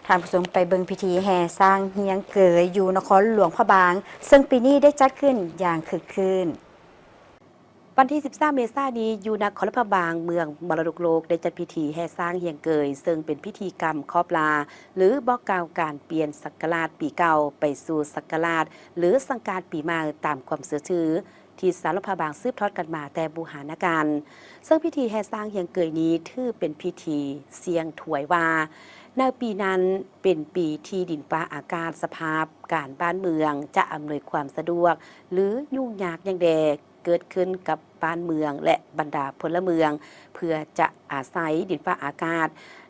ท่านผู้ชมไปเบิ่งพิธีแห่สร้างเฮียงเกยอยู่นครหลวงพระบางซึ่งปีนี้ได้จัดขึ้นอย่างคึกคืนวันที่ 13 เมษายนนี้อยู่นครพระบางเมืองมรดกโลกได้จัดพิธีแห่สร้างเฮียงเกยซึ่งเป็นพิธีกรรมครอบลาหรือบอกกล่าวการเปลี่ยนศักราชปีเก่าไปสู่ศักราชหรือสังกาลปีใหม่ตามความเชื่อถือที่สารพระบางสืบทอดกันมาแต่บูหานาการซึ่งพิธีแห่สร้างเฮียงเกยนี้ถือเป็นพิธีเสียงถวยว่าในปีนั้นเป็นปีที่ดินฟ้าอากาศสภาพการบ้านเมืองจะอำนวยความสะดวกหรือยุ่งยากอย่างใดเกิดขึ้นกับบ้านเมืองและบรรดาพลเมืองเพื่อจะอาศัยดินฟ้าอากาศ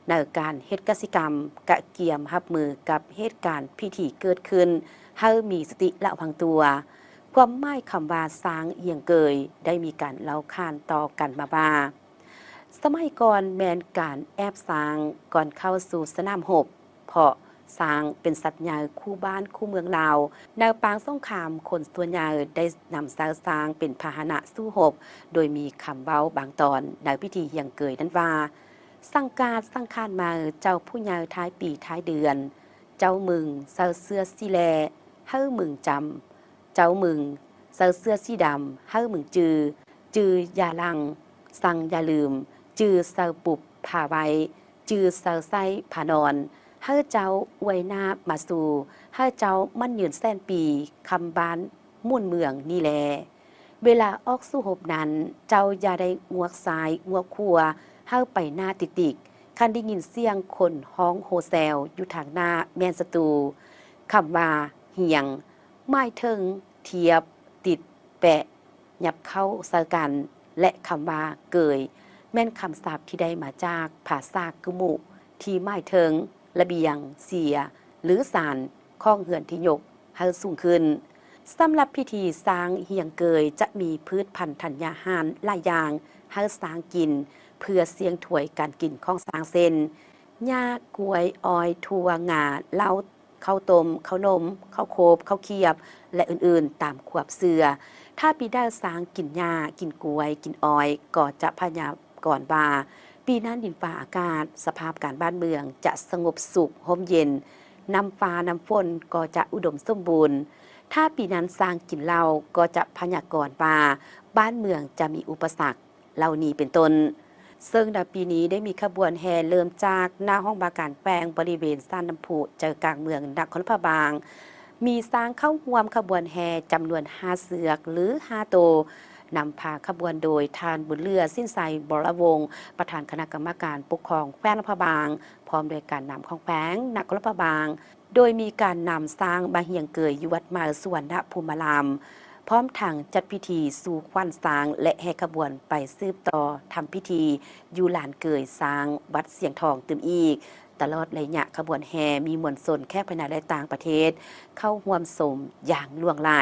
ในการเฮ็ดกสิกรรมกะเกียมรับมือกับเหตุการณ์พิธีเกิดขึ้นให้มีสติระวังตัวความหมายคำว่าสร้างเอียงเกยได้มีการเล่าขานต่อกันมาว่าสมัยก่อนแมนการแอบสร้างก่อนเข้าสู่สนามรบเพราะสร้างเป็นสัตว์ใหญ่คู่บ้านคู่เมืองลาวแนวปางสงครามคนส่วนใหญ่ได้นำสร้างเป็นพาหนะสู้รบโดยมีคำเว้าบางตอนในพิธีเฮียงเกยนั้นว่าสังกาดสังขารมาเจ้าผู้ใหญ่ท้ายปีท้ายเดือนเจ้ามึงเสื้อสีแลเฮ้อมึงจำเจ้ามึงเสื้อสีดำเฮ้อมึงจือยาลังสั่งอย่าลืมจือเซาปุบผ่าไว้จือเซาไส้ผ่านอนเฮ้อเจ้าอวยนามาสู่เฮ้อเจ้ามั่นยืนแสนปีคำบานมุ่นเมืองนี่แลเวลาออกสู้หบนั้นเจ้าอย่าได้งวกซ้ายงวกขัวเฮ้อไปหน้าติกคันได้ยินเสียงคนฮ้องโฮแซวอยู่ทางหน้าแมนสตูคำว่าเหียงไม้เทิงเทียบติดแปะยับเข้าใส่กันและคำว่าเกยแม่นคำศัพท์ที่ได้มาจากภาษากึมุที่หมายถึงระเบียงเสียหรือศาลข้องเหือนที่ยกให้สูงขึ้นสำหรับพิธีสร้างเฮียงเกยจะมีพืชพันธุ์ธัญญาหารหลายอย่างให้สร้างกินเพื่อเสียงถวยการกินของสร้างเส้นหญ้ากล้วยอ้อยถั่วงาเหล้าข้าวต้มข้าวนมข้าวโคบข้าวเคียบและอื่นๆตามขวบเสือถ้าปีได้สร้างกินหญ้ากินกล้วยกินอ้อยก็จะพยาก่อนว่าปีนั้นดินฟ้าอากาศสภาพการบ้านเมืองจะสงบสุขร่มเย็นน้ำฟ้าน้ำฝนก็จะอุดมสมบูรณ์ถ้าปีนั้นสร้างกินเหล้าก็จะพยากรณ์ว่าบ้านเมืองจะมีอุปสรรคเหล่านี้เป็นต้นซึ่งในปีนี้ได้มีขบวนแห่เริ่มจากหน้าห้องบาการแปลงบริเวณซ่านน้ำพุเจอกลางเมืองนครพะบางมีสร้างเข้าร่วมขบวนแห่จำนวน5เสือกหรือ5โตนำพาขบวนโดยทานบุญเลือสิ้นไซบรวงศ์ประธานคณะกรรมการปกครองแขวงนครบางพร้อมโดยการนำของแขวงนครพบางโดยมีการนำสร้างบาเฮียงเกยอยู่วัดมาสุวรรณภูมิรามพร้อมทางจัดพิธีสู่ขวัญสร้างและแห่ขบวนไปสืบต่อทำพิธีอยู่ลานเกยสร้างวัดเสียงทองตื่มอีกตลอดระยะขบวนแห่มีมวลชนแค่ภายในและต่างประเทศเข้าร่วมชมอย่างล่วงไหล